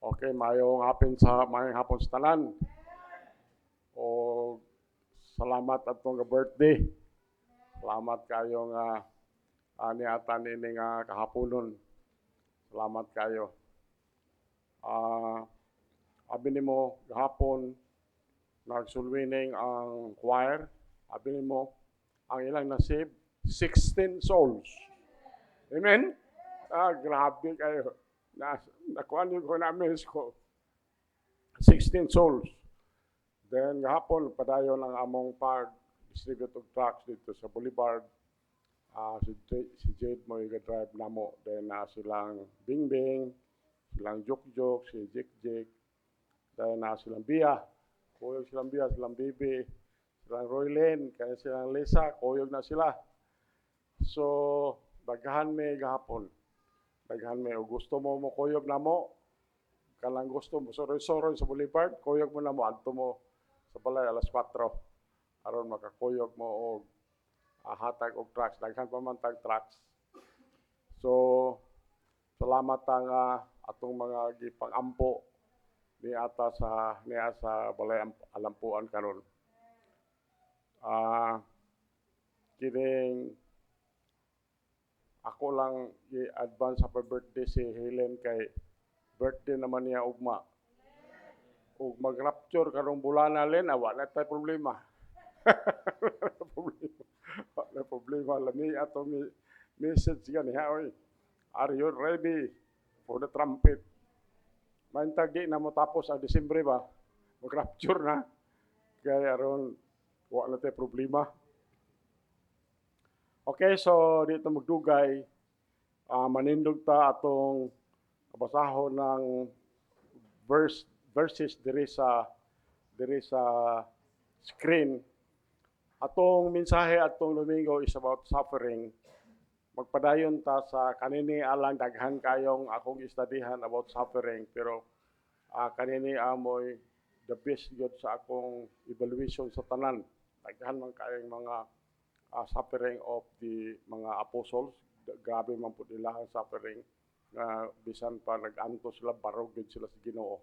Okay, mayong hapon sa tanan. O salamat atong birthday. Salamat kayo nga ani ata nini nga kahaponon. Salamat kayo. Ah, abi nimo gahapon nagsulwining ang choir. Abi nimo ang ilang nasib 16 souls. Amen. Grabe kayo. Nakuha niyo ko na-miss ko. 16 souls. Then gahapon padayon ang among pag-distribute of tracts dito sa Boulevard. Si Jade mo drive namo. Then silang Bingbing, silang Jokjok, si Jik. Then silang Bia. Kuyog silang Bia, silang Bibi, silang Roylene, kaya silang Lisa, kuyog na sila. So, daghan may gahapon. Daghan may. O gusto mo kuyog na mo, kanang gusto mo, soroy-soroy sa Boulevard, kuyog mo na mo, adto mo sa balay alas 4 aron makakuyog mo og hatag og trucks, daghan pa man tag trucks. So salamat ang atong mga gipang-ampo niya sa balay alampuan karon. Kining ako lang i-advance happy birthday si Helen kay birthday naman niya ugma. Ug mag-rapture karong bulan na len, wala tay problema. Wala problema. Lami ato message ganiha, oy. Are you ready for the trumpet? Maintag di na mo tapos ang Disyembre ba? Mag-rapture na. Kaya aron wala tay problema. Okay, so dito magdugay. Manindog ta atong basahon ng verses diri sa screen. Atong mensahe atong Domingo is about suffering. Magpadayon ta sa kanini alang daghan kayong akong istudihan about suffering, pero kanini amoy the best gyud sa akong evaluation sa tanan. Daghan man kayong mga suffering of the mga apostles. Grabe man pud nila ang suffering nga bisan pa nag-anto sila, barog gyud sila sa Ginoo.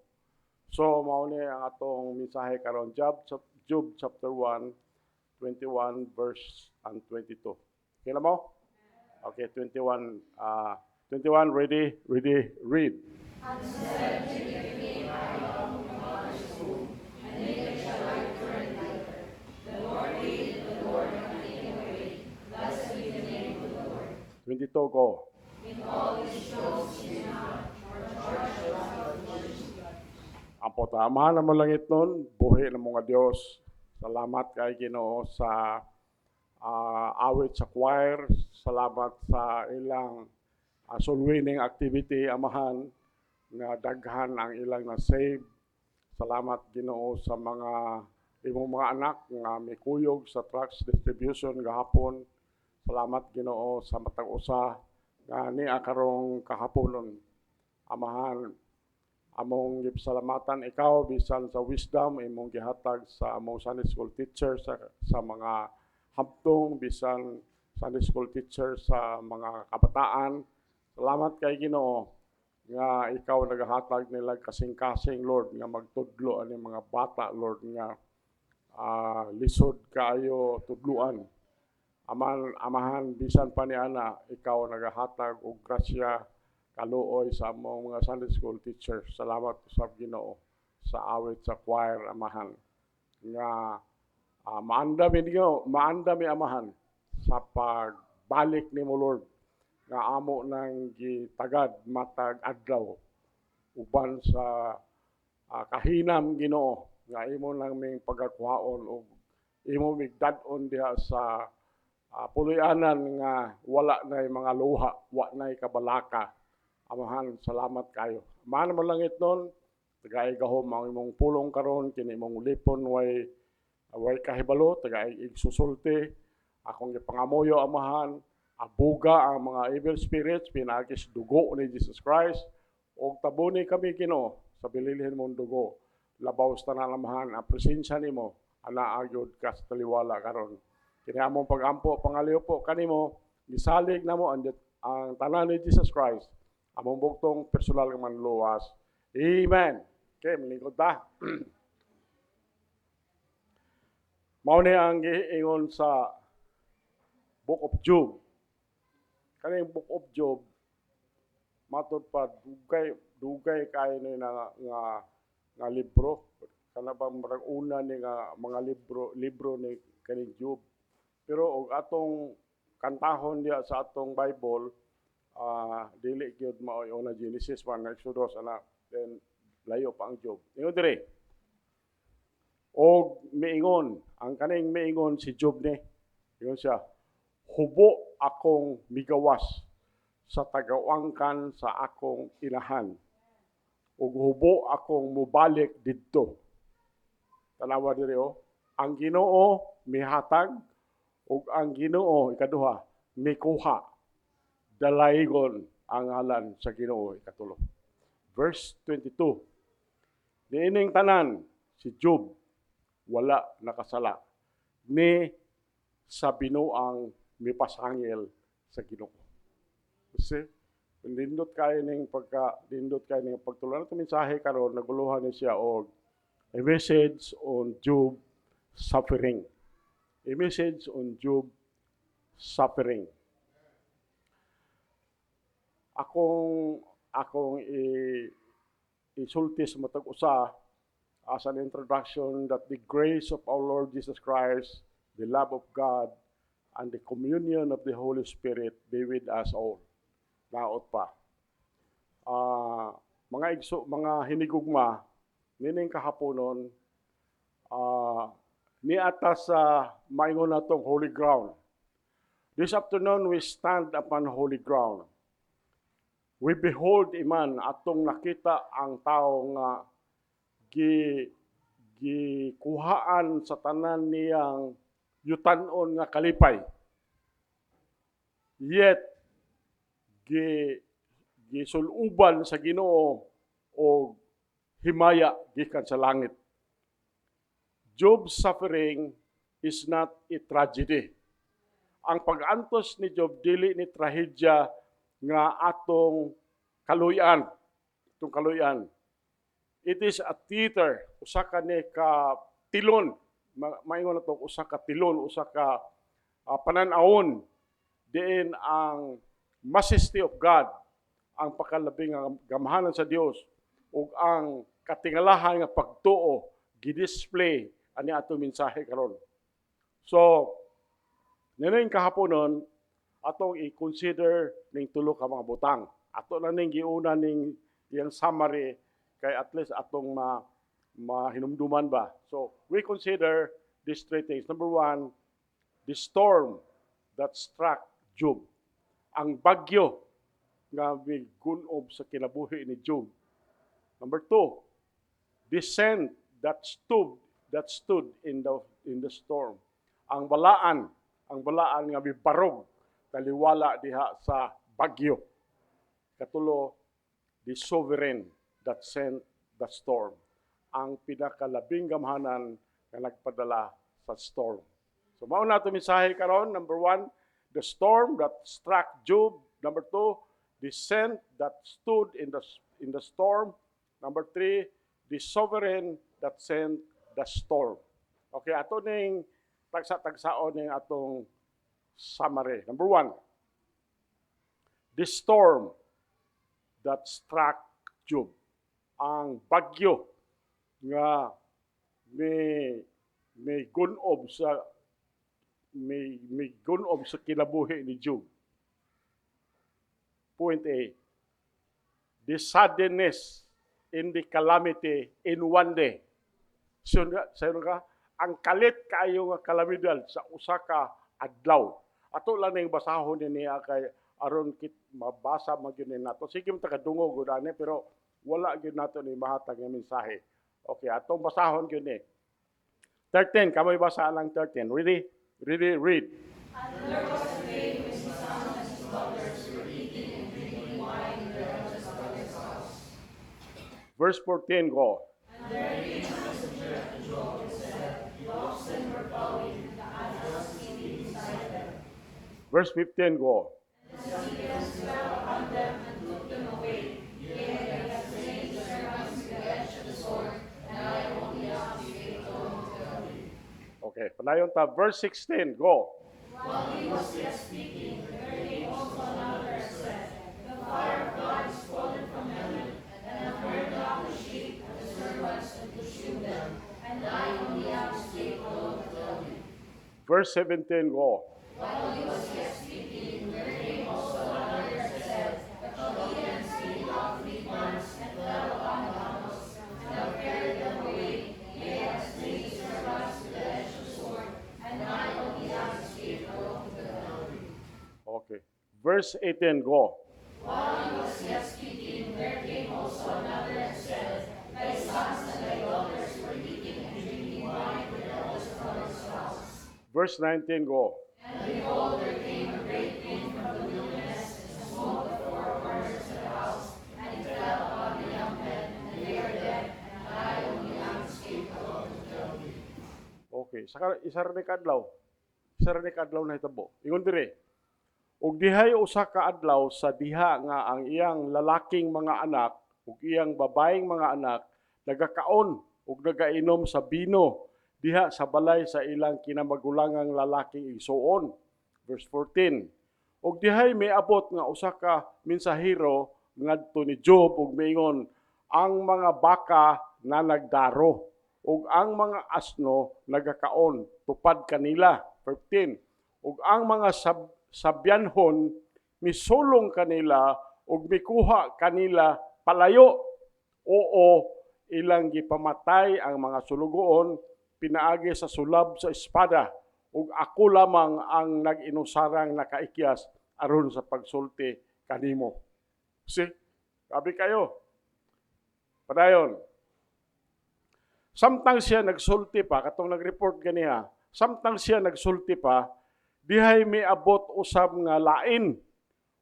So, mao ni ang atong mensahe karon, Job chapter 1, 21 verse and 22. Okay na mo? Okay, 21. 21, ready, read. And said, take your name out of the mother's womb, and neither shall I turn thither. The Lord made, the Lord hath taken away. Blessed be the name of the Lord. 22, go. In all his shows he is not, nor charge the lot of words. Ang potamahan na mo langit nun, buhi ng mga Diyos. Salamat kay Ginoo sa awit sa choir. Salamat sa ilang soul winning activity, amahan, na daghan ang ilang na-save. Salamat Ginoo sa mga imong mga anak nga may kuyog sa tracts distribution gahapon. Salamat Ginoo sa matag usa nga niya karong kahaponon. Amahan, among gipasalamatan ikaw bisan sa wisdom imong gihatag sa among Sunday school teacher sa mga haptong, bisan Sunday school teacher sa mga kabataan. Salamat kay Ginoo nga ikaw nagahatag nila kasing-kasing, Lord, nga magtudlo ani mga bata, Lord, nga lisod kaayo tudluan. Amahan bisan pa ni ana ikaw nagahatag og grasya kaluoy sa among mga Sunday school teachers. Salamat sa Ginoo sa awit sa choir, amahan. Nga maandami amahan sa pagbalik nimo, Lord, nga amo nang gitagad matag adlaw uban sa kahinam Ginoo nga imo nang ming pagakuhaon og imo migdad-on diha sa puloy-anan nga wala nay mga luha, wa nay kabalaka. Amahan, salamat kayo. Amahan mo langit nun, tagay gahom ang imong pulong karon, kini imong lipon way kahibalo, tagay igsusulti, akong ipangamoyo amahan, abuga ang mga evil spirits, pinagis dugo ni Jesus Christ, o tabuni kami Ginoo sa bililhin mong dugo. Labaw sa tanan amahan, ang presensya nimo, anaagod ka sa taliwala karon. Kini among pagampo, pangaliw po kanimo, gisalig namo ang tanan ni Jesus Christ, among buktong personal nga manluwas, Amen. Okay, malingkod ta. Mao ni ang giingon sa Book of Job. Kaning Book of Job matud pa dugay kayo ni nga libro. Kana ba marag una ni nga mga libro ni kaning Job. Pero og atong kantahon diya sa atong Bible, dili gyud mao yung na Genesis 1, Exodus ana, then layo pa ang Job. Ingon dire. Og miingon, ang kaning miingon si Job ni, ingon siya, hubo akong migawas sa tagawangkan sa akong inahan. Ug hubo akong mubalik didto. Tanawa diri ang Ginoo mihatag ug ang Ginoo ikaduha mikuha. Dalaygon ang ngalan sa Ginoo ikatulo. Verse 22. Niining tanan si Job wala nakasala ni sa binuang mipasangil sa Ginoo. Kasi nindot kayo ning pagtulungan nato mensahe karon naguluhan ni siya og a message on Job suffering. A message on Job suffering. Akong isulti sa matag usa as an introduction that the grace of our Lord Jesus Christ, the love of God, and the communion of the Holy Spirit be with us all. Naot pa. Mga hinigugma, nining kahaponon, ni atas sa maingon natong holy ground. This afternoon, we stand upon holy ground. We behold iman atong nakita ang tao nga gikuhaan sa tanan niyang yutan-on nga kalipay. Yet gisuluban sa Ginoo o himaya gikan sa langit. Job's suffering is not a tragedy. Ang pag-antos ni Job dili ni trahedya nga atong kaluyan. Itong kaluyan. It is a theater, usa ka ni ka tilon. Maingon na to, usa ka tilon, usa ka pananawon diin ang majesty of God, ang pakalabing gamhanan sa Dios ug ang katingalahan nga pagtuo gi-display ani atong mensahe karon. So, nining kahaponon atong i-consider ning tulo ka mga butang. Ato na ning giuna ning iyang summary kay at least atong mahinumduman ba. So, we consider these three things. Number one, the storm that struck Job. Ang bagyo nga migunob sa kinabuhi ni Job. Number two, the sand that stood in the storm. Ang balaan nga mibarog taliwala diha sa bagyo. Katulo, the sovereign that sent the storm. Ang pinakalabing gamhanan nga nagpadala sa storm. So mao na ito mensahe karon. Number one, the storm that struck Job. Number two, the sand that stood in the storm. Number three, the sovereign that sent the storm. Okay, ato ning tagsa-tagsaon ning atong summary. Number one, the storm that struck Job. Ang bagyo nga may gunob sa kinabuhi ni Job. Point A, the suddenness in the calamity in one day. So ka, ang kalit kaayo nga kalamidad sa usa ka adlaw. Ato lang ning basahon niya kay aron kit mabasa magyud nato. Sige mo takadungog gud ani pero wala gyud nato ni mahatag nga mensahe. Okay, atong basahon gyud ni. 13, kamay basa lang 13. Ready? Read. And there was a day when his son and his daughters were eating and drinking wine in their eldest brother's house. Verse 14, go. And there came a messenger to Job and said, the oxen were plowing, the asses eating beside them. Verse 15, go. And the Syrians fell upon them and took them away. Yea, and they had slain the servants Padayon ta, verse 16, go. While he was yet speaking, there came also another and said, The fire of God is fallen from heaven, and have burned up the sheep and the servants and consumed them, and I only have escaped alone to tell you. Verse 17, go. While he was yet speaking, there came also another and said, The Chaldeans came out 3 months and fell upon the house, and have carried them away, yea, have slain servants with the edge of the sword, and I only have escaped alone to tell you. Okay. Verse 18, go. While he was yet speaking, there came also another and said, Thy sons and thy daughters were eating and drinking wine with the elders of Pharaoh's house. Verse 19, go. And behold, there came a great wind from the wilderness, and smote the 4 corners of the house, and it fell upon the young men, and they are dead, and I only have escaped alone to tell you. Okay. Saka isa ra ni kadlaw. Isa ra ni kadlaw na hitabo. Ingon dire. Ug dihay usa ka adlaw sa diha nga ang iyang lalaking mga anak ug iyang babaeng mga anak nagakaon ug nagainom sa bino diha sa balay sa ilang kinamagulangang lalaking igsuon. Verse 14. Ug dihay may abot nga usa ka mensahero ngadto ni Job ug miingon, ang mga baka na nagdaro ug ang mga asno nagakaon tupad kanila. 15. Ug ang mga sabyanhon misulong kanila ug mikuha kanila palayo. Oo, ilang gipamatay ang mga sulugoon pinaagi sa sulab sa espada ug ako lamang ang nag-inusarang nakaikyas aron sa pagsulti kanimo. See? Sabi kayo. Padayon. Samtang siya nagsulti pa, katong nag-report ganiya, samtang siya nagsulti pa, dihay may abot usab nga lain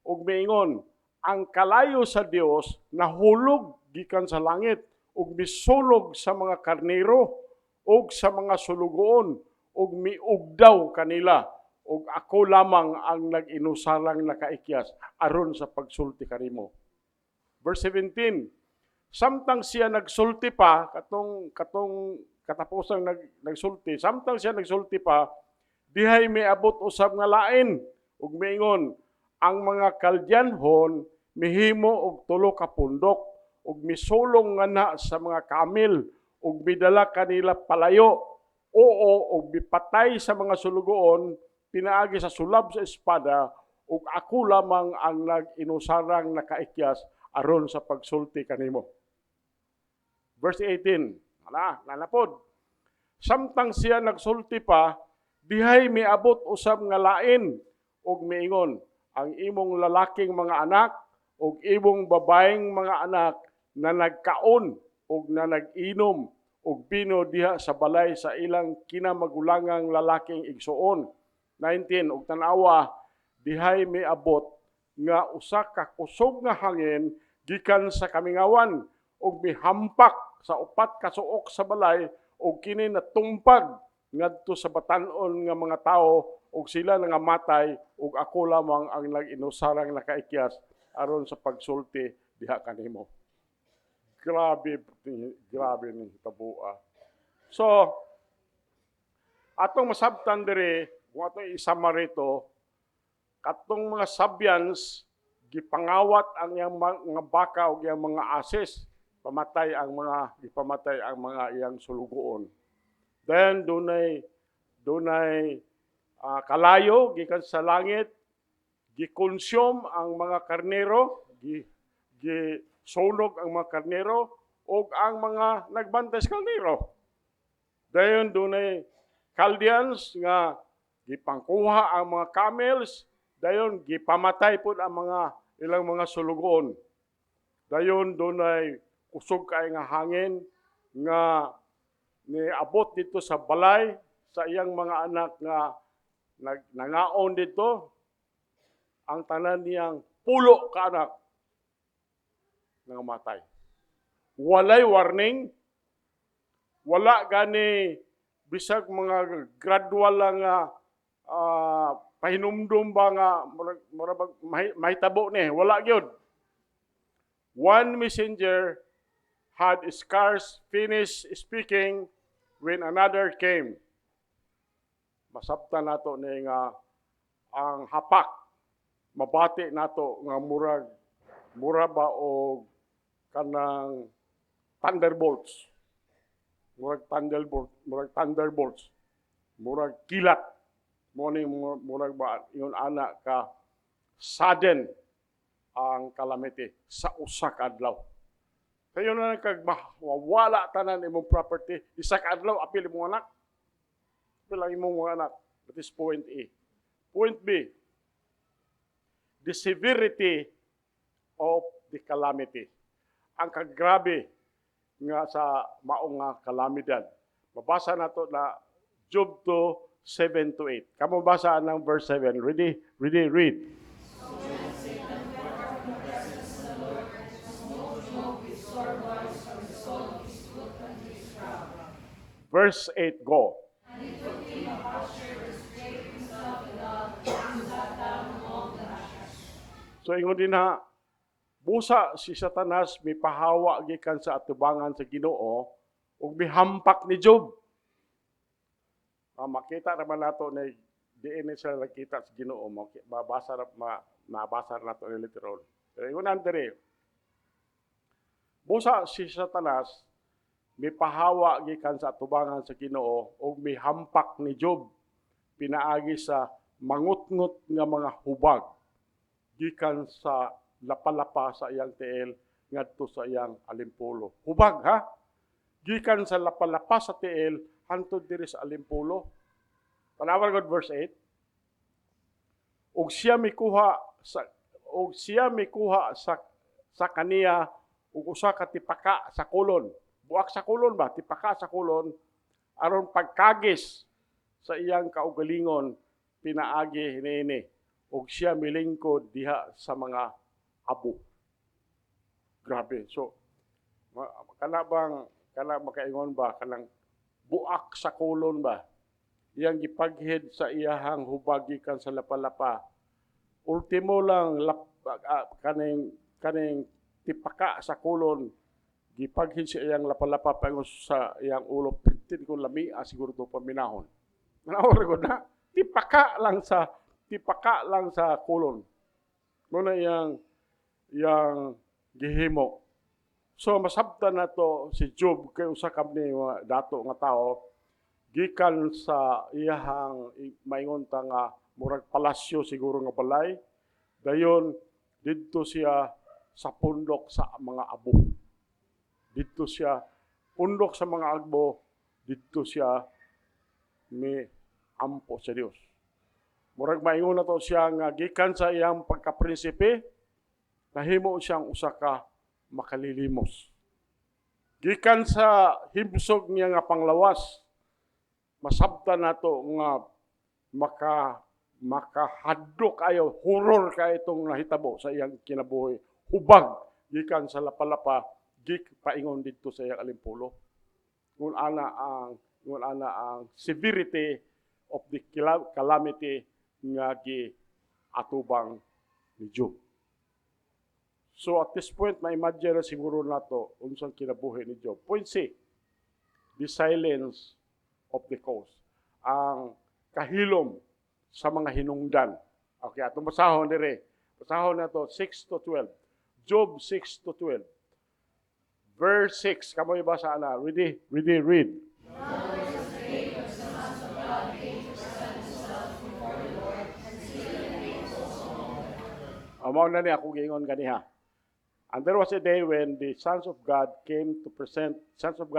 ug miingon, ang kalayo sa Dios nahulog gikan sa langit ug misulog sa mga karnero ug sa mga sulugoon ug miugdaw kanila ug ako lamang ang nag-inusarang nakaikyas aron sa pagsulti kanimo. Verse 17. Samtang siya nagsulti pa, katong katapusang nagsulti, samtang siya nagsulti pa, dihay may abot usab nga lain ug miingon, ang mga Kaldianhon mihimo og 3 ka pundok ug misulong nga na sa mga kamil ug midala kanila palayo. Oo, ug mipatay sa mga sulugoon pinaagi sa sulab sa espada ug ako lamang ang nag-inusarang nakaikyas aron sa pagsulti kanimo. Verse 18. Nanapod. Samtang siya nagsulti pa, dihay miabot usab nga lain ug miingon, ang imong lalaking mga anak ug imong babaeng mga anak na nagkaon ug na nag-inom ug bino diha sa balay sa ilang kinamagulangang lalaking igsuon. 19. Ug tan-awa, dihay miabot nga usa ka kusog nga hangin gikan sa kamingawan ug mihampak sa 4 ka suok sa balay ug kini natumpag ngadto sa batan-on nga mga tao ug sila nangamatay ug ako lamang ang nag-inusarang nakaikyas aron sa pagsulti diha kanimo. Grabe ni hitabo. So atong masabtan diri, kung atong i-summary ito, katong mga sabyans gipangawat ang iyang mga baka ug iyang mga ases, gipamatay ang mga iyang sulugoon. Then dunay kalayo gikan sa langit, gikonsume ang mga karnero, gisunog ang mga karnero ug ang mga nagbantay sa karnero. Dayon dunay Chaldeans nga gipangkuha ang mga camels, dayon gipamatay pud ang mga ilang mga sulugoon. Dayon dunay kusog kay nga hangin nga niabot dito sa balay sa iyang mga anak nga nangaon dito, ang tanan niyang pulo ka anak nangamatay. Walay warning, wala gani bisag mga gradual lang pahinumdum ba nga mahitabo ni, wala gyud. One messenger had scarce finished speaking when another came. masabtan nato ni nga ang hapak mabati nato nga mura ba o kanang thunderbolts. Murag thunderbolts. Murag kilat. Murag ba yun ana ka sudden ang calamity sa usa ka adlaw. Kayo na kag mawala tanan imong property, isa ka adlaw apil imong anak. Apil ang imong mga anak. That is point A. Point B, the severity of the calamity. Ang kagrabe nga sa maong nga kalamidad. Mabasa nato na Job 2:7-8. Kamo basa ng verse 7. Ready, read. Verse 8, go. So ingon din ha, busa si Satanas mipahawa gikan sa atubangan sa Ginoo ug mihampak ni Job. Makita naman nato na diin siya nakita sa Ginoo, mabasa nato ni literal. Pero ingon andre, busa si Satanas mipahawa gikan sa atubangan sa Ginoo ug mihampak ni Job pinaagi sa mangutngot nga mga hubag gikan sa lapalapa sa iyang tiil ngadto sa iyang alimpulo. Hubag ha? Gikan sa lapalapa sa tiil hantod diri sa alimpulo. Tanawan gud verse 8. Ug siya mikuha sa kaniya ug usa ka tipaka sa kulon. Buak sa kulon ba? Tipaka sa kulon aron pagkagis sa iyang kaugalingon pinaagi hiniini. Ug siya milingkod diha sa mga abo. Grabe. So, kana makaingon ba kanang buak sa kulon ba? Iyang gipaghid sa iyahang hubag gikan sa lapalapa. Ultimo lang kaning tipaka sa kulon gipaghid sa iyang lapalapa paingon sa iyang ulo pitin ko lamia siguro to paminahon. Manawar ko na tipaka lang sa kulon. Muna iyang gihimo. So masabtan nato si Job kay usa ka ni dato nga tao gikan sa iyahang maingon ta nga murag palasyo siguro nga balay. Dayon didto siya sa pundok sa mga abo. Didto siya pundok sa mga abo, didto siya may ampo sa Dios. Murag maingon na to siya nga gikan sa iyang pagkaprinsipe, nahimo siyang usa ka makalilimos. Gikan sa himsog niya nga panglawas, masabtan nato nga makahadlok kayo, horror ka itong nahitabo sa iyang kinabuhi. Hubag gikan sa lapalapa, paingon dito sa iyang alimpulo. Ngun ana ang severity of the calamity nga atubang ni Job. So at this point, ma-imagine na siguro nato unsang kinabuhi ni Job. Point C, the silence of the cause. Ang kahilom sa mga hinungdan. Okay, atong basahon dire. Basahon na to 6-12. Job 6-12. Verse 6, kamoy basa na. Ready, read. Amaw na ni ako giingon kaniha. And there was a day when the sons of God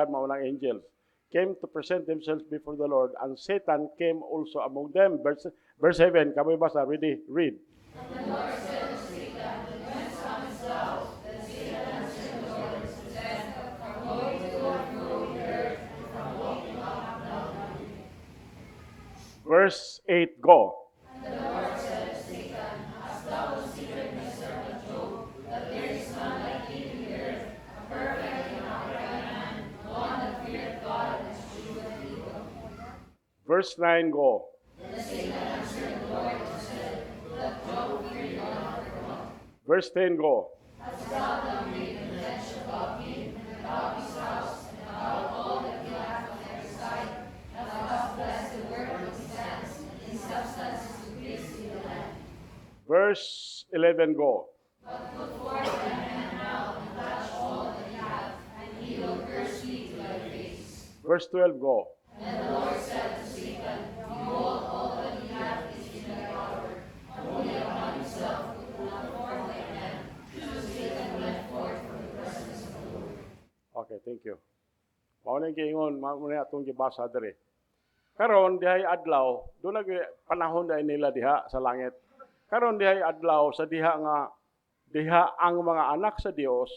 maunang angels, came to present themselves before the Lord, and Satan came also among them. Verse 7, kamoy basa, ready, read. And the Lord said to Satan, whence comest thou? Then Satan answered the Lord and said, from going to and fro in the earth, and from walking up and down on it. Verse 8, go. And the Lord said to Satan, hast thou considered my servant Job, that there is none like him in the earth, a perfect and upright man, one that feareth God and escheweth evil. Verse 9, go. Then Satan answered the Lord and said, let Job fear God for what? Verse 10, go. Hast thou done made an hedge about him, and about his house, and about all that he hath on every side, and thou hast blessed the work of his hands, Verse 11 go. Verse 12 go. Okay, thank you. Mao na giingon, mao na atong gibasa diri. Karon dihay adlaw, do nag panahon dai nila diha sa langit. Karon dihay adlaw sa diha ang mga anak sa Dios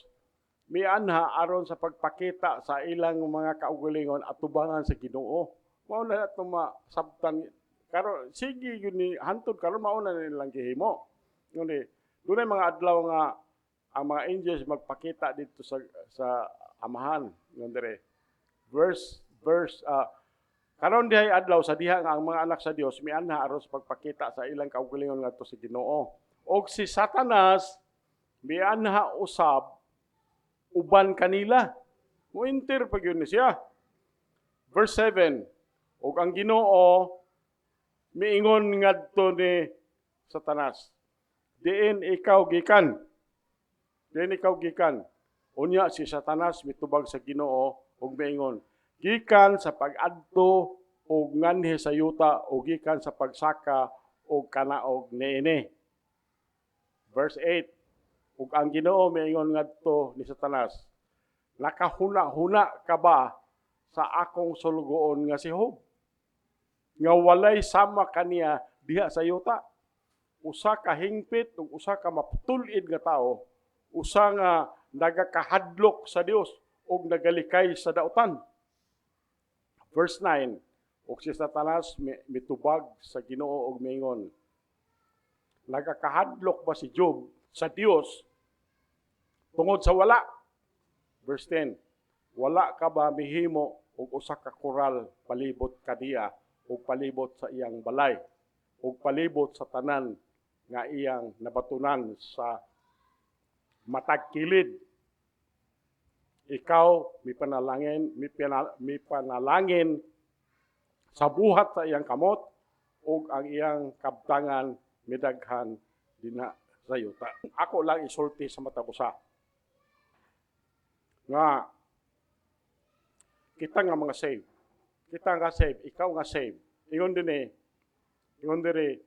mianha aron sa pagpakita sa ilang mga kaugalingon at tubangan sa Ginoo. Mao na ato masabtan karon sige yun ni hantod karon mao na nilang gihimo. Ngunit dunay mga adlaw nga ang mga angels magpakita dito sa amahan ngon dire. Verse karon dihay adlaw sa diha nga ang mga anak sa Dios mianha aron sa pagpakita sa ilang kaugalingon ngadto sa Ginoo. Og si Satanas mianha usab uban kanila. Muinter pag yun siya. Verse 7, ug ang Ginoo miingon ngadto ni Satanas, diin ikaw gikan. Unya si Satanas mitubag sa Ginoo ug miingon, gikan sa pag-adto og nganhi sa yuta o gikan sa pagsaka og kanaog niini. Verse 8, ug ang Ginoo miingon ngadto ni Satanas, nakahuna-huna ka ba sa akong sulugoon nga si Job? Nga walay sama kaniya diha sa yuta. Usa ka hingpit ug usa ka maputulid nga tawo, usa nga nagakahadlok sa Dios ug nagalikay sa dautan. Verse 9, ug si Satanas mitubag sa Ginoo ug miingon, nagakahadlok ba si Job sa Dios tungod sa wala? Verse 10, wala ka ba mihimo og usa ka koral palibot kaniya ug palibot sa iyang balay ug palibot sa tanan nga iyang nabatunan sa matag kilid? Ikaw mipanalangin sa buhat sa iyang kamot ug ang iyang kabtangan midaghan dinha sa yuta. Ako lang isulti sa mata busa nga kita nga mga save. Kita nga save, ikaw nga save. Ingon diri,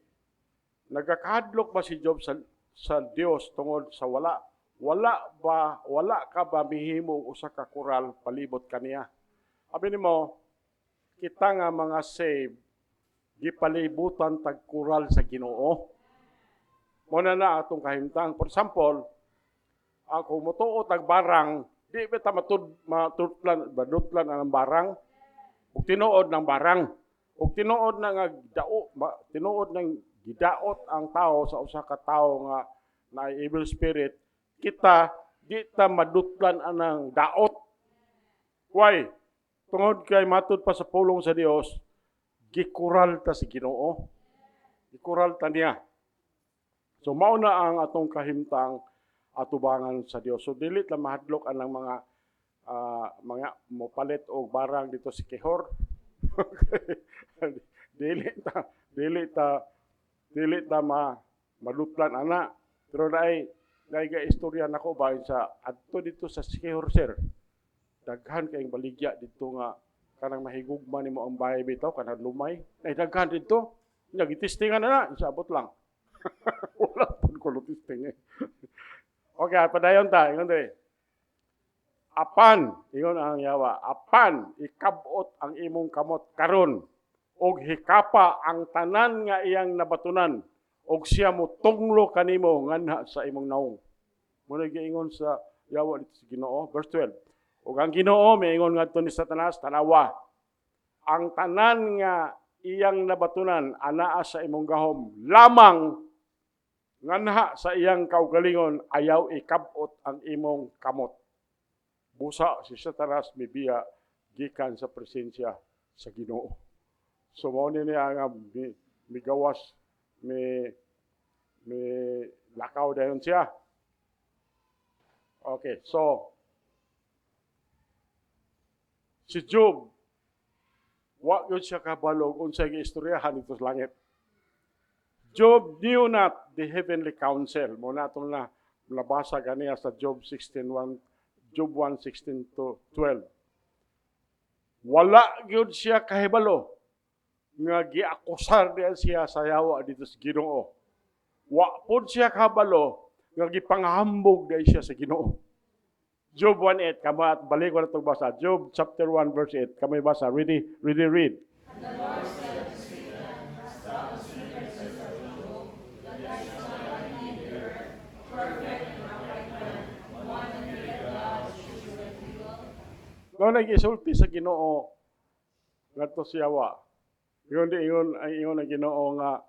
nagakahadlok ba si Job sa Dios tungod sa wala? Wala ka ba mihimo usa ka koral palibot kaniya? Abi nimo, kita nga mga save gipalibutan tag koral sa Ginoo. Muna na atong kahimtang. For example, ako motuo tag barang, di ba ta madutlan ang barang, ug tinuod ng barang, ug tinuod na nga tinuod ng gidaot ang tao sa usa ka tawo nga na evil spirit, kita di ta madutlan anang daot. Why? Tungod kay matud pa sa pulong sa Dios, gikural ta si Ginoo. Gikural ta niya. So mao na ang atong kahimtang atubangan sa Dios. So dili ta mahadlok anang mga mopalit og barang dito si Kehor. dili ta madutlan ana. Pero dai ga istorya nako bahin sa adto dito sa Kehor, sir. Daghan kayong baligya dito nga kanang mahigugma nimo ang bahay bitaw kanang lumay. Ay daghan dito. Nya gitistingan na isabot lang. Wala pun ko testing. Okay, padayon ta, ingon diri. Apan, ingon ang yawa, apan ikabot ang imong kamot karon og hikapa ang tanan nga iyang nabatunan og siya mo tunglo kanimo nganha sa imong naong. Muna giingon sa yawa dito sa Ginoo, verse 12. Ug ang Ginoo miingon ngadto ni Satanas, tanawa, ang tanan nga iyang nabatunan anaa sa imong gahom lamang nganha sa iyang kaugalingon ayaw ikabot ang imong kamot. Busa si Satanas mibiya gikan sa presensya sa Ginoo. So mao ni niya nga migawas mi lakaw dayon siya. Okay, so si Job wa gyud siya kabalog unsay giistoryahan dito sa langit. Job knew not the heavenly counsel. Muna itong nabasa ganiya sa Job 16:1, Job 1:16 to 12. Wala gyud siya kahibalo nga giakusar diya siya sa yawa dito sa Ginoo. Wa pod siya kahibalo nga gipanghambog diya siya sa Ginoo. Job 1:8, kama at balik ko na itong basa. Job chapter 1 verse 8, kamay basa. Ready, read. Kung nag-isulti sa Ginoo ngadto siya wa. Ingon ang Ginoo nga,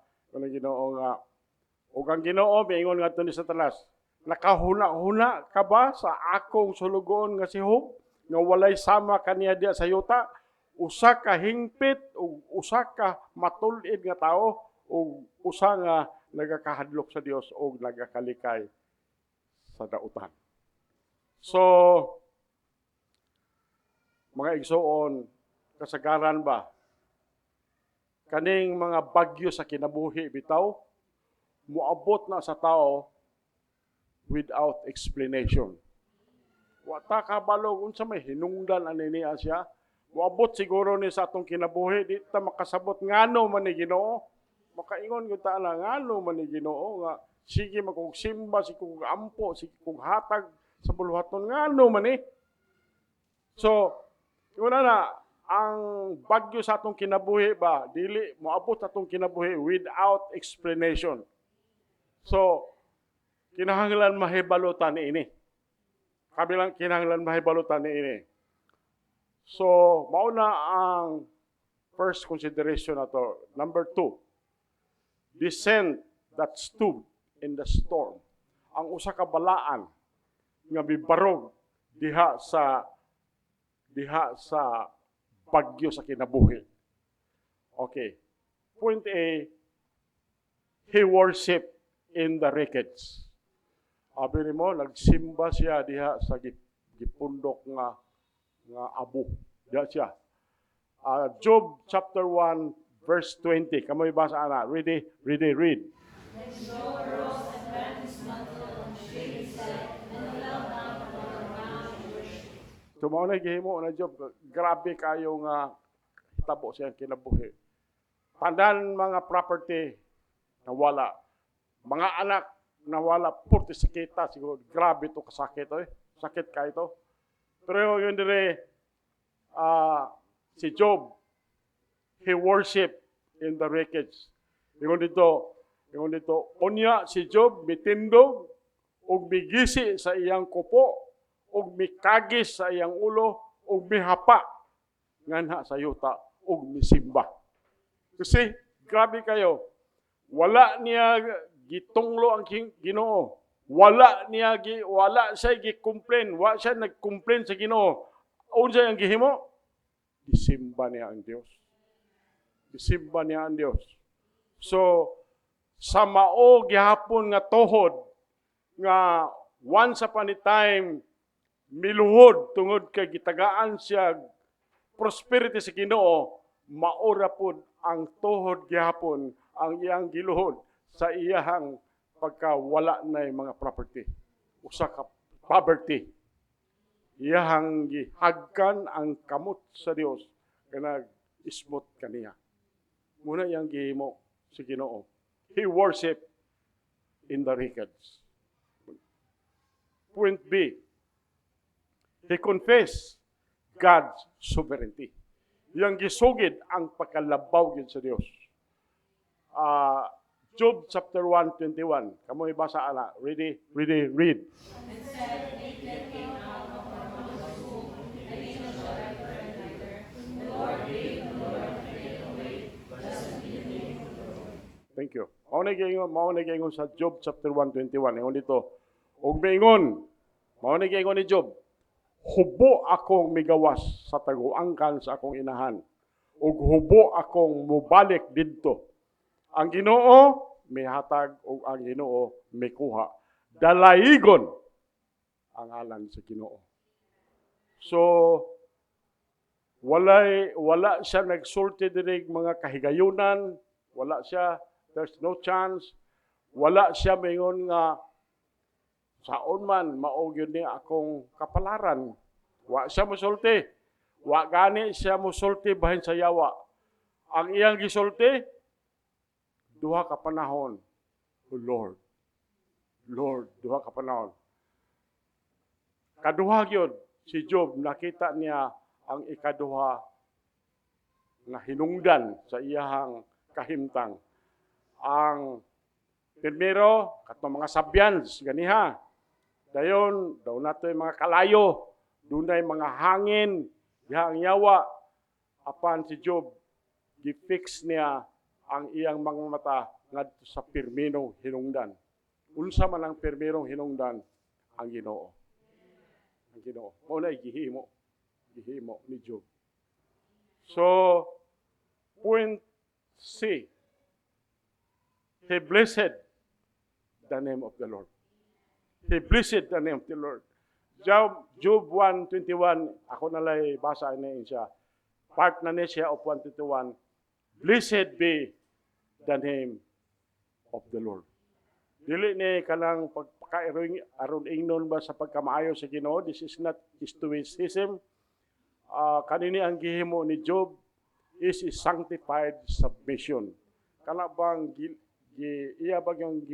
ug ang Ginoo miingon ngadto ni Satanas, nakahuna-huna ka ba sa akong sulugon nga si Job nga walay sama kaniya diya sa yuta? Usa ka hingpit ug usa ka matul-id nga tao ug usa nga nagakahadlok sa Dios ug nagakalikay sa dautan. So, mga igsoon, kasagaran ba? Kaning mga bagyo sa kinabuhi bitaw, muabot na sa tao without explanation. Wata kabalog unsa may hinungdan ani niya siya. Muabot siguro ni sa atong kinabuhi, di ta makasabot ngano man ni Ginoo. Makaingon gyud ta na ngano man ni Ginoo nga sige magkog simba, sige kog ampo, sige kog hatag sa buluhaton ngano man ni. So, una na, ang bagyo sa atong kinabuhi ba, dili moabot sa atong kinabuhi without explanation. So, kinahanglan mahibalutan ni ini. Kabilang kinahanglan mahibalutan ni ini. So, mauna ang first consideration na to. Number 2, the scent that stood in the storm. Ang usa ka balaan nga bibarog diha sa bagyo sa kinabuhi. Okay. Point A, he worshiped in the wreckage. Abi mo, nagsimba siya diha sa gipundok nga abo. Diha siya. Job chapter 1 verse 20. Kamoy basa ana. Ready, read. Then Job arose and wrapped his mantle and shaved his head, and fell down upon the ground and worshipped. So, mauna gihimo na Job, grabe kayo nga hitabo siya kinabuhi. Tandaan mga property nawala. Mga anak nawala, purti sakita, siguro grabe to kasakit sakit ka ito. Pero yun dire, si Job, he worshiped in the wreckage. Ingon dito, unya si Job mitindog ug migisi sa iyang kupo ug mikagis sa iyang ulo ug mihapa nganha sa yuta ug misimba. Kasi grabe kayo, wala niya gitunglo ang Ginoo. Wala siya gi-complain, wala siya nag-complain sa Ginoo. Unsa ang gihimo? Gisimba niya ang Dios. Gisimba niya ang Dios. So, sa mao gihapon nga tuhod nga once upon a time miluhod tungod kay gitagaan siya prosperity sa Ginoo, maora pod ang tuhod gihapon ang iyang giluhod sa iyang pagkawala na mga property. Usa ka poverty. Iyang gihagkan ang kamot sa Dios kana ismot kaniya. Muna iyang gihimo sa Ginoo. He worshiped in the wreckage. Point B, he confessed God's sovereignty. Yang gisugid ang pagkalabaw gyud sa Dios. Job chapter 1:21. Kamoy basa ana. Ready, read. Thank you. Mao na gingon sa Job chapter 1:21. Ingon dito, ug miingon, mao na gingon ni Job, hubo akong migawas sa taguangkan sa akong inahan, ug hubo akong mubalik didto. Ang Ginoo mihatag ug ang Ginoo mikuha. Dalaygon ang ngalan sa Ginoo. So wala siya nagsulti diri mga kahigayunan, wala siya There's no chance. Wala siya mingon nga saon man mao gyud ni akong kapalaran. Wa siya mosulti. Wa gani siya mosulti bahin sa yawa. Ang iyang gisulti duha ka panahon. O Lord. Lord, duha ka panahon. Kaduha gyud si Job nakita niya ang ikaduha nga hinungdan sa iyahang kahimtang. Ang primero, katong mga sabyans, ganiha. Dayon, daw nato mga kalayo, dunay mga hangin, diha ang yawa. Apan si Job, gifix niya ang iyang mga mata ngadto sa pirminong hinungdan. Unsa man ang pirminong hinungdan? Ang Ginoo. Ang Ginoo. Mao na gihimo ni Job. So, point C. He blessed the name of the Lord. He blessed the name of the Lord. Job 1:21, ako nalay basa na siya. Part na niya siya of 1:21. Blessed be the name of the Lord. Dili ni kanang pagpakairoing aron ingnon ba sa pagkamaayo sa Ginoo. This is not stoicism. Kanini ang gihimo ni Job is sanctified submission. Kana bang iya bagyang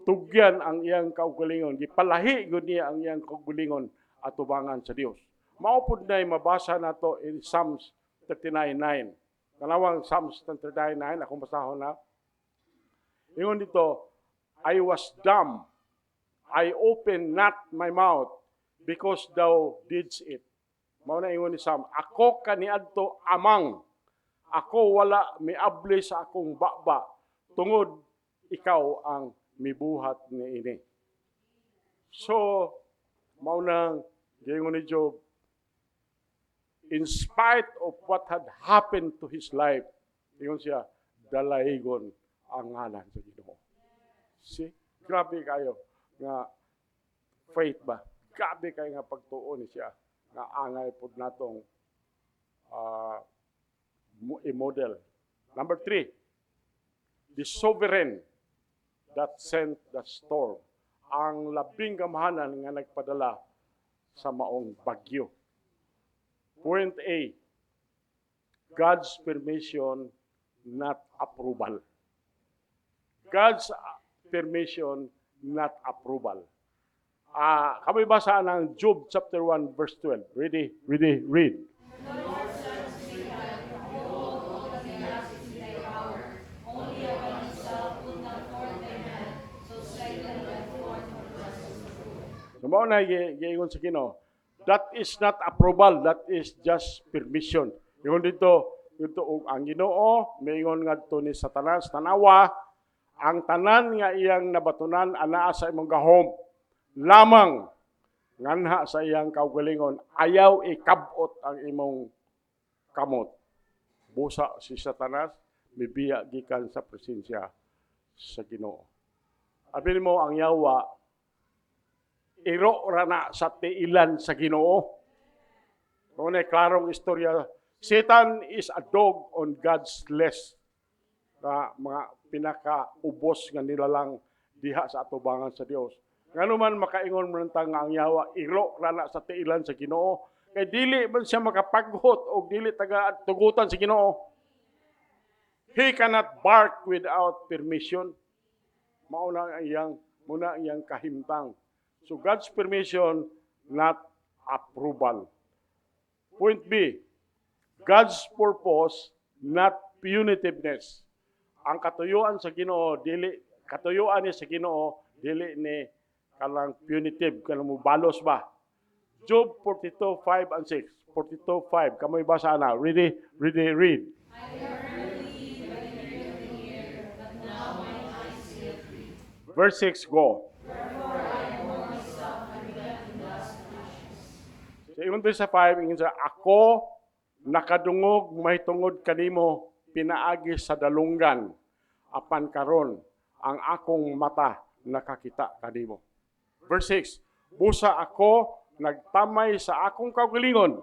tugyan ang iyang kaugalingon, gipalahi gud niya ang iyang kaugalingon atubangan sa Dios. Mao pud nay mabasa nato in Psalms 39:9. Kalawang Psalms 39:9 akong basahon na. Ingon dito, I was dumb. I opened not my mouth because thou didst it. Mao na ingon ni Psalm, ako kaniadto amang. Ako wala miabli sa akong baba tungod ikaw ang mibuhat niini. So, mao nang giingon ni Job, in spite of what had happened to his life, ingon siya, dalaygon ang ngalan sa Ginoo. See? Grabe kayo nga faith ba? Grabe kayo nga pagtuo ni siya nga angay pud natong i-model. Number 3, the sovereign that sent the storm. Ang labing gamahanan nga nagpadala sa maong bagyo. Point A, God's permission, not approval. God's permission, not approval. Kami basa ng Job chapter 1 verse 12. Ready, read. So, mao na giingon sa Ginoo, that is not approval, that is just permission. Ingon dito ang Ginoo miingon ngadto ni Satanas, tanawa, ang tanan nga iyang nabatunan anaa sa imong gahom lamang nganha sa iyang kaugalingon, ayaw ikabot ang imong kamot. Busa si Satanas, mibiya gikan sa presensya sa Ginoo. Abi mo ang yawa, iro ra na sa tiilan sa Ginoo. Kung klarong istorya, Satan is a dog on God's list. Na mga pinakaubos nga nilalang diha sa atubangan sa Dios. Ngano man makaingon man nga ang yawa, iro ra na sa tiilan sa Ginoo. Kay dili man siya makapaghot o dili taga tugutan sa Ginoo. He cannot bark without permission. Mauna iyang kahimtang. So God's permission, not approval. Point B, God's purpose, not punitiveness. Ang katuyuan sa Ginoo ni sa Ginoo dili ni kalang punitive, kanang mubalos ba. Job 42:5 and 6. 42:5. Kamoy basa na. Read. Verse 6, go. So, ingon sa 5, ingon sa, ako nakadungog mahitungod kanimo pinaagi sa dalunggan, apan karon ang akong mata nakakita kanimo. Verse 6, busa ako nagtamay sa akong kaugalingon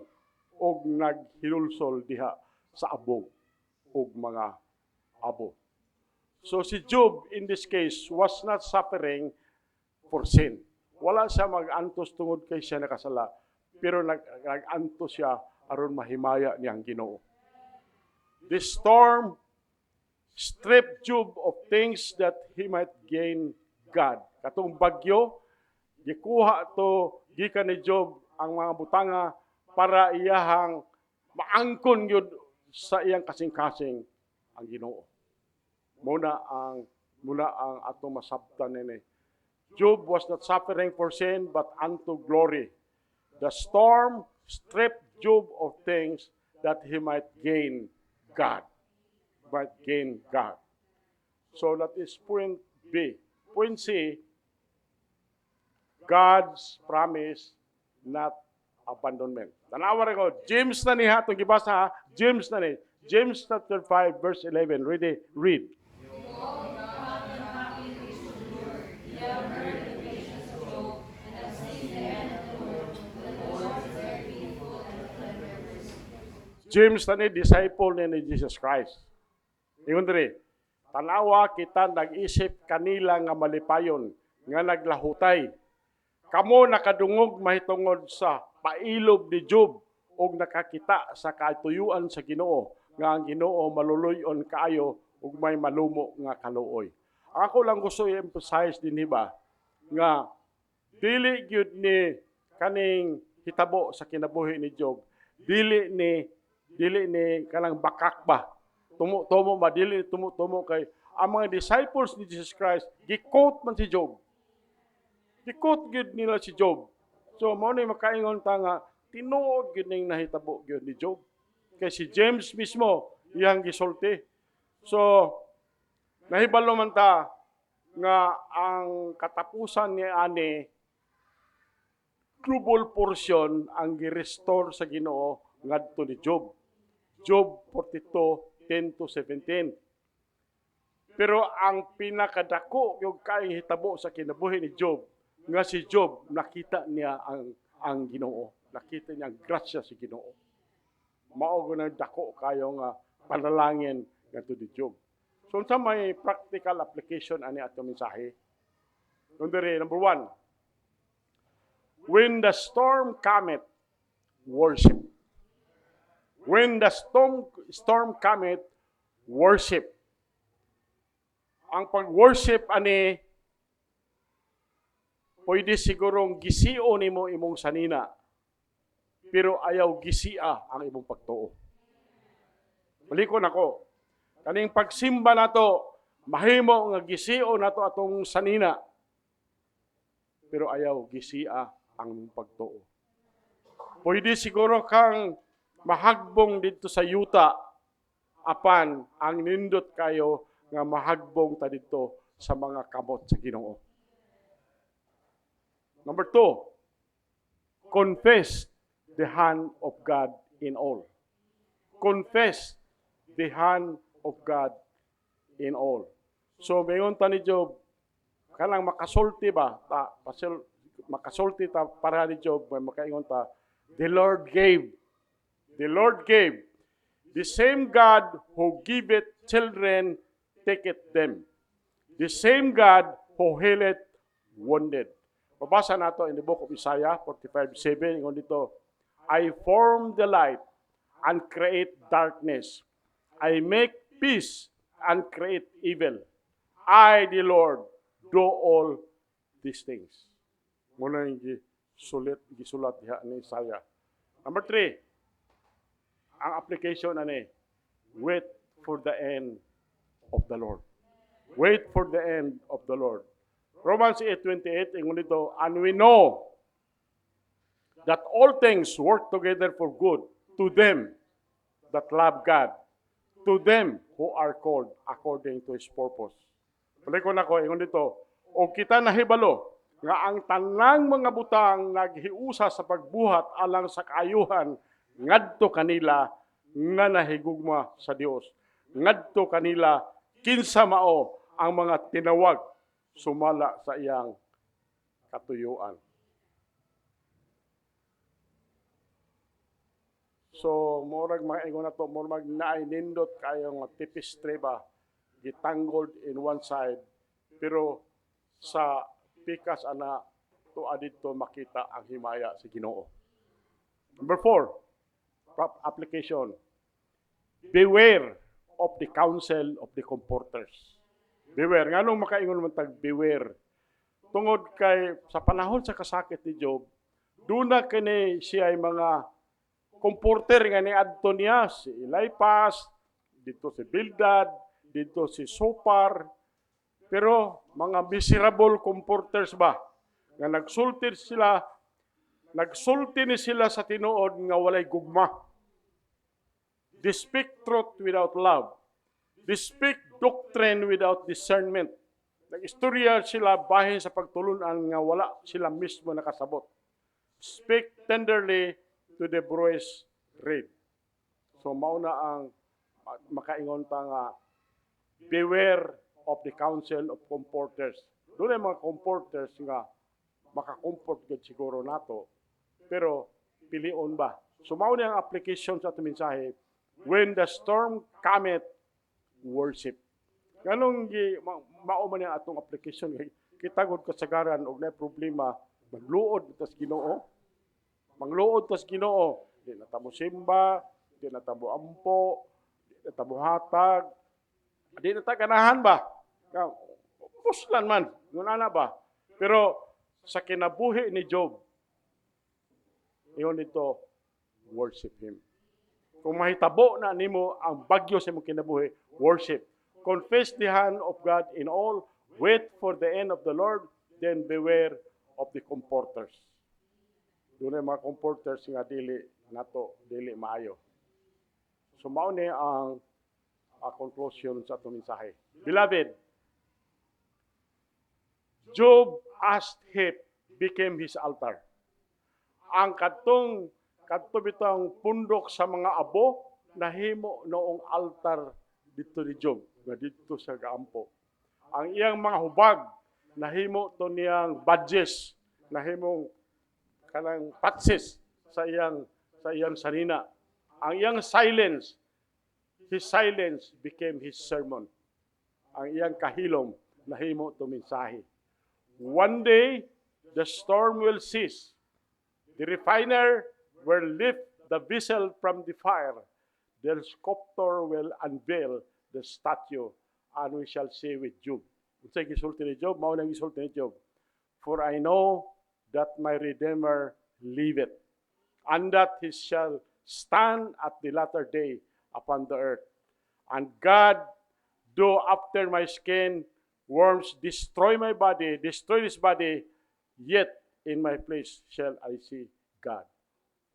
og naghilulsol diha sa abog og mga abo. So si Job in this case was not suffering for sin. Wala siya mag-antos tungod kay siya nakasala, pero nag-antos siya aron mahimaya niyang Ginoo. The storm stripped Job of things that he might gain God. Katong bagyo, gikuha to gikan ni Job ang mga butanga para iyahang maangkon yun sa iyang kasing-kasing ang Ginoo. Muna ang atong masabtan nini. Job was not suffering for sin but unto glory. The storm stripped Job of things that he might gain God. Might gain God. So that is point B. Point C, God's promise, not abandonment. Tanawa rin ko, James na niya, itong gibasa ha, James na ni. James chapter 5 verse 11, read. James na ni, disciple ni Jesus Christ. Ingon diri, tanawa kita nag-isip kanila nga malipayon, nga naglahutay. Kamo nakadungog mahitungod sa pailob ni Job ug nakakita sa katuyuan sa Ginoo nga ang Ginoo maluluyon kaayo ug may malumo nga kaluoy. Ako lang gusto i-emphasize din ba nga dili gyud ni kaning hitabo sa kinabuhi ni Job, dili ni kanang bakak ba, tumo ba, dili tumo kay ang mga disciples ni Jesus Christ gi-quote man si Job. Gi-quote gyud nila si Job. So mao ni makaingon ta nga tinuod gyud ning nahitabo gyud ni Job. Kay si James mismo iyang gisulti. So nahibalo man ta nga ang katapusan ni ani double portion ang gi-restore sa Ginoo ngadto ni Job. Job 42:10-17. Pero ang pinakadako yung kaing hitabo sa kinabuhi ni Job, nga si Job, nakita niya ang Ginoo. Nakita niya ang grasya sa Ginoo. Mao na dako kayo nga panalangin ngadto ni Job. So unsa may practical application ani ato mensahe? Number 1. When the storm cometh, worship. When the storm cometh, worship. Ang pag-worship ani pwede sigurong gisio nimo imong sanina, pero ayaw gisia ang imong pagtuo. Malikon ako. Kaning pagsimba nato, mahimo nga gisio nato atong sanina, pero ayaw gisia ang imong pagtuo. Pwede siguro kang mahagbong dito sa yuta, apan ang nindot kayo nga mahagbong ta dito sa mga kamot sa Ginoo. Number 2, confess the hand of God in all. Confess the hand of God in all. So, mayon ta ni Job, kanang makasulti ba? Makasulti ta para ni Job, may makaingon ta, the Lord gave. The Lord gave. The same God who giveth children, taketh them. The same God who healeth wounded. Babasa nato in the book of Isaiah 45:7, ingon dito, I form the light and create darkness. I make peace and create evil. I, the Lord, do all these things. Muna yung gisulat diha ni Isaiah. Number 3, ang application ani, wait for the end of the Lord. Wait for the end of the Lord. Romans 8:28, ingon dito, and we know that all things work together for good to them that love God, to them who are called according to His purpose. Balikon ako, ingon dito, o kita nahibalo nga ang tanang mga butang naghiusa sa pagbuhat alang sa kaayuhan ngadto kanila nga nahigugma sa Dios. Ngadto kanila kinsa mao ang mga tinawag sumala sa iyang katuyuan. So, murag mga ingon na to, murag naay nindot kayo nga tipis ba, gitangled in one side, pero sa pikas ana tuwa dito makita ang himaya sa Ginoo. Number 4, application. Beware of the counsel of the comforters. Beware. Nganong makaingon man tag beware? Tungod kay sa panahon sa kasakit ni Job, duna kini siya ay mga comforter nga ni adto niya, si Eliphaz, dito si Bildad, dito si Sopar, pero mga miserable comforters ba? Nga nagsulti ni sila sa tinuod nga walay gugma. They speak truth without love. They speak doctrine without discernment. Nag-istorya sila bahin sa pagtulunan nga wala sila mismo nakasabot. Speak tenderly to the bruised reed. So mauna ang makaingon ta nga beware of the counsel of comforters. Doon ay mga comforters nga makakomfort gud siguro nato, pero pilion ba? So mao ni ang application sa atong mensahe. When the storm cometh, worship. Ganong mao man ang atong application. Kita gud kasagaran og na problema, magluod tas Ginoo. Mangluod tas Ginoo. Di na tamo simba, di na tamo ampo, di na tamo hatag, di na ta ganahan ba? Puslan man, ngunana ba? Pero sa kinabuhi ni Job, iyon ito, worship Him. Kung mahitabo na nimo ang bagyo sa imong kinabuhi, worship. Confess the hand of God in all, wait for the end of the Lord, then beware of the comforters. Doon ay mga comforters nga dili maayo. So mao ni ang conclusion sa atong mensahe. Beloved, Job asked help became his altar. Ang kadto bitang pundok sa mga abo nahimo noong altar dito ni Job, nga dito sa gaampo. Ang iyang mga hubag nahimo to niyang badges, nahimong kanang patsis sa iyang sanina. Ang iyang silence, his silence became his sermon. Ang iyang kahilom nahimo to mensahe. One day, the storm will cease. The refiner will lift the vessel from the fire. The sculptor will unveil the statue, and we shall say with Job. Unsay gisulti ni Job? Mao nang gisulti ni Job. For I know that my Redeemer liveth, and that he shall stand at the latter day upon the earth. And God, though after my skin worms destroy this body, yet in my place shall I see God,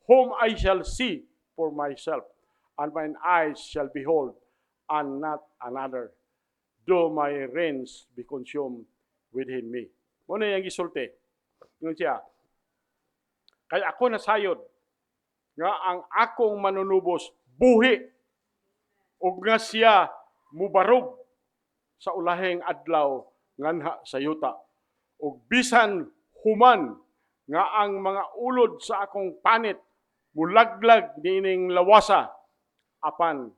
whom I shall see for myself, and mine eyes shall behold, and not another, though my reins be consumed within me. Muna yung gisulti. Yun siya. Kaya ako nasayod nga ang akong manunubos buhi, ug nga siya mubarog sa ulahing adlaw nganha sa yuta. Ug bisan human nga ang mga ulod sa akong panit mulaglag nining lawasa, apan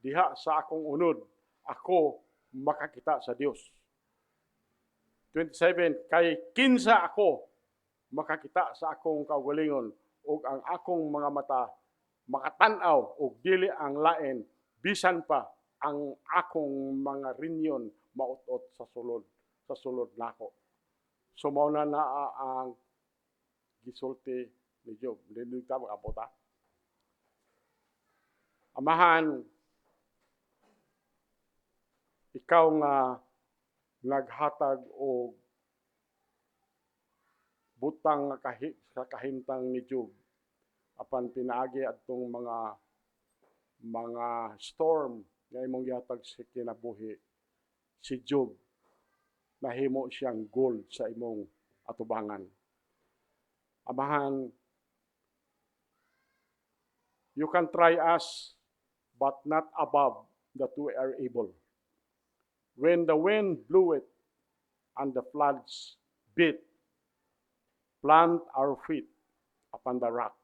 diha sa akong unod ako makakita sa Dios. 27, kay kinsa ako makakita sa akong kaugalingon, ug ang akong mga mata makatan-aw og dili ang lain, bisan pa ang akong mga rinyon mautot sa sulod nako. So mao na ang gisulti ni Job. Dili ta makapota. Amahan, ikaw nga naghatag og butang sa kahimtang ni Job, apan pinaagi adtong mga storm nga imong gihatag sa kinabuhi, si Job nahimo siyang gold sa imong atubangan. Amahan, you can try us, but not above that we are able. When the wind blew it and the floods beat, plant our feet upon the rock.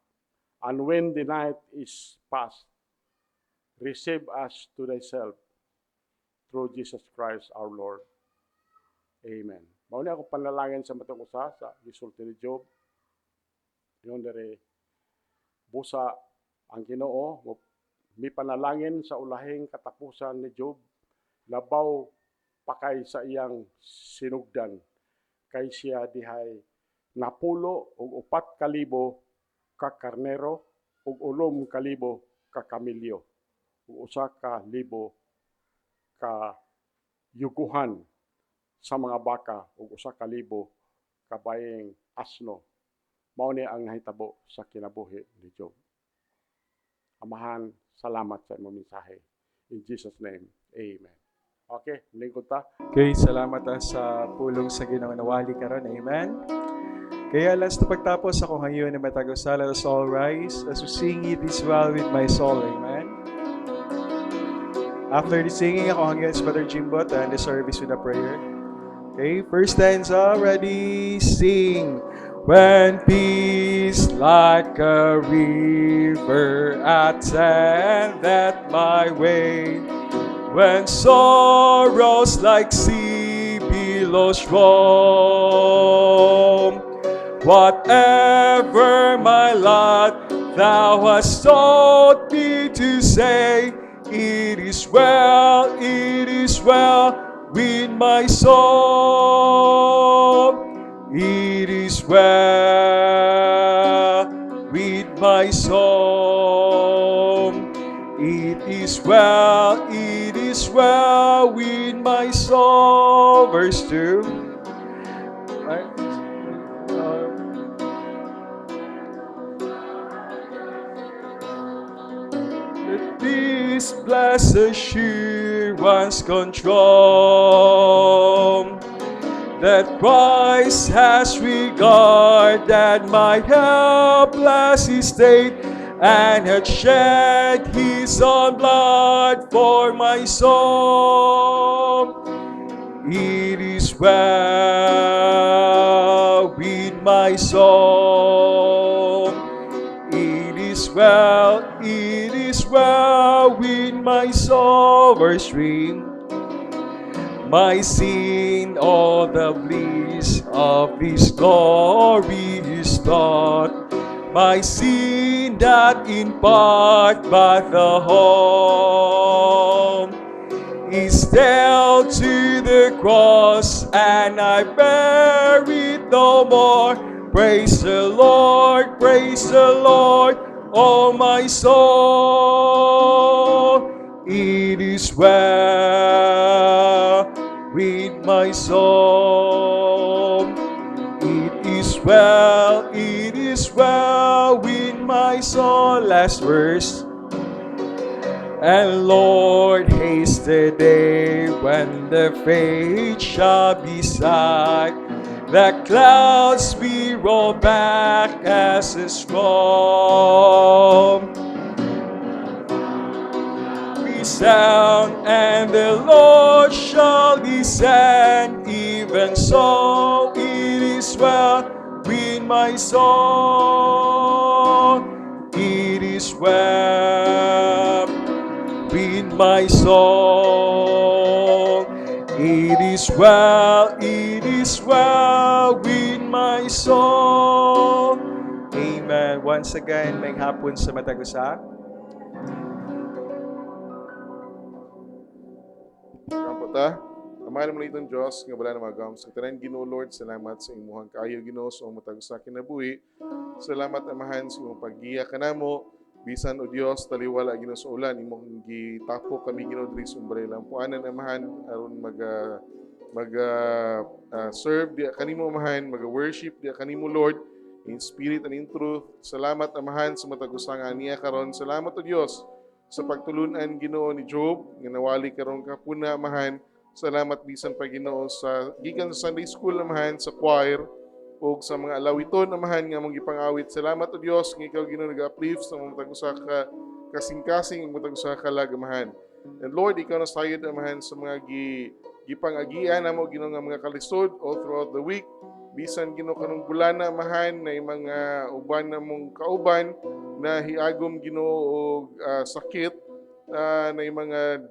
And when the night is past, receive us to thyself. through Jesus Christ our Lord. Amen. Mauna ako panalangin sa matong usa sa gisulti ni Job. Yun dere busa ang Ginoo mi panalangin sa ulahing katapusan ni Job, labaw pakay sa iyang sinugdan kay siya dihay napulo og 4,000 ka karnero ug 8,000 ka kamilyo ug 1,000 ka yuguhan sa mga baka ug 1,000 ka bayeng asno. Mao ni ang nahitabo sa kinabuhi ni Job. Amahan, salamat sa imong mensahe. In Jesus name, amen. Okay, lingkod ta. Okay, salamat sa pulong sa Ginoo nawali karon. Amen. Kaya last na pagtapos ako ngayon na matagos, let us all rise as we sing It Is Well With My Soul. Amen. After the singing, ako hanggang si Brother Jimbo to end the service with a prayer. Okay, first stanza, ready, sing. When peace like a river attendeth my way, when sorrows like sea billows roam, whatever my lot thou hast taught me to say, it is well with my soul. It is well with my soul. It is well with my soul. Verse 2. Let this blessed assurance control that Christ has regarded my helpless estate and had shed his own blood for my soul. It is well with my soul. It is well with my soul. Verse 3. My sin, all the bliss of His glory is taught. My sin that in part but the whole is nailed to the cross, and I bear it no more. Praise the Lord, oh my soul. It is well with my soul. It is well with my soul. Last verse. And Lord, haste the day when the faith shall be sight, the clouds be rolled back as a storm. Sound, and the Lord shall descend. Even so, it is well with my soul. It is well with my soul. It is well with my soul. Amen. Once again, may hapon sa Matagusa. Ta, amahan mo itong Diyos, nga wala na magam. Sa tanan Ginoo Lord, salamat sa imuhang kaayo Ginoo sa umutag sa kinabuhi. Salamat amahan sa imong paggiya kanamo. Bisan o Dios taliwala Ginoo sa ulan, imong gitapo kami Ginoo diri sa umbalay lampuanan amahan aron serve di kanimo amahan, worship di kanimo Lord in spirit and in truth. Salamat amahan sa matag-usa nga niya karon. Salamat o Dios sa pagtulunan Ginoo ni Job nga nawali karon kapuna amahan. Salamat bisan pa Ginoo sa gikan sa Sunday school amahan, sa choir ug sa mga alawiton amahan nga mong gipangawit. Salamat o Dios nga ikaw Ginoo nag-uplift sa mga matag-usa ka kasing-kasing matag-usa ka lagamahan. And Lord, ikaw na sayod amahan sa mga gipangagian namo Ginoo nga mga kalisod all throughout the week. Bisan Ginoo kanong bulana amahan na mga uban namong kauban na hiagom Ginoo og sakit na mga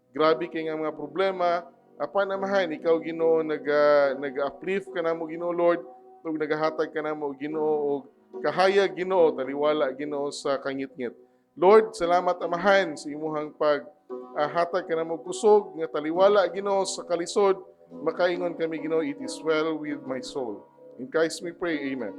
grabe kay nga mga problema, apan amahan, ikaw Ginoo nag-uplift ka namo Ginoo Lord, ug nagahatag ka namo Ginoo og kahayag Ginoo, taliwala Ginoo sa kangitngit. Lord, salamat amahan sa imuhang hatag ka namo kusog nga taliwala Ginoo sa kalisod, makaingon kami Ginoo, it is well with my soul. In Christ we pray, amen.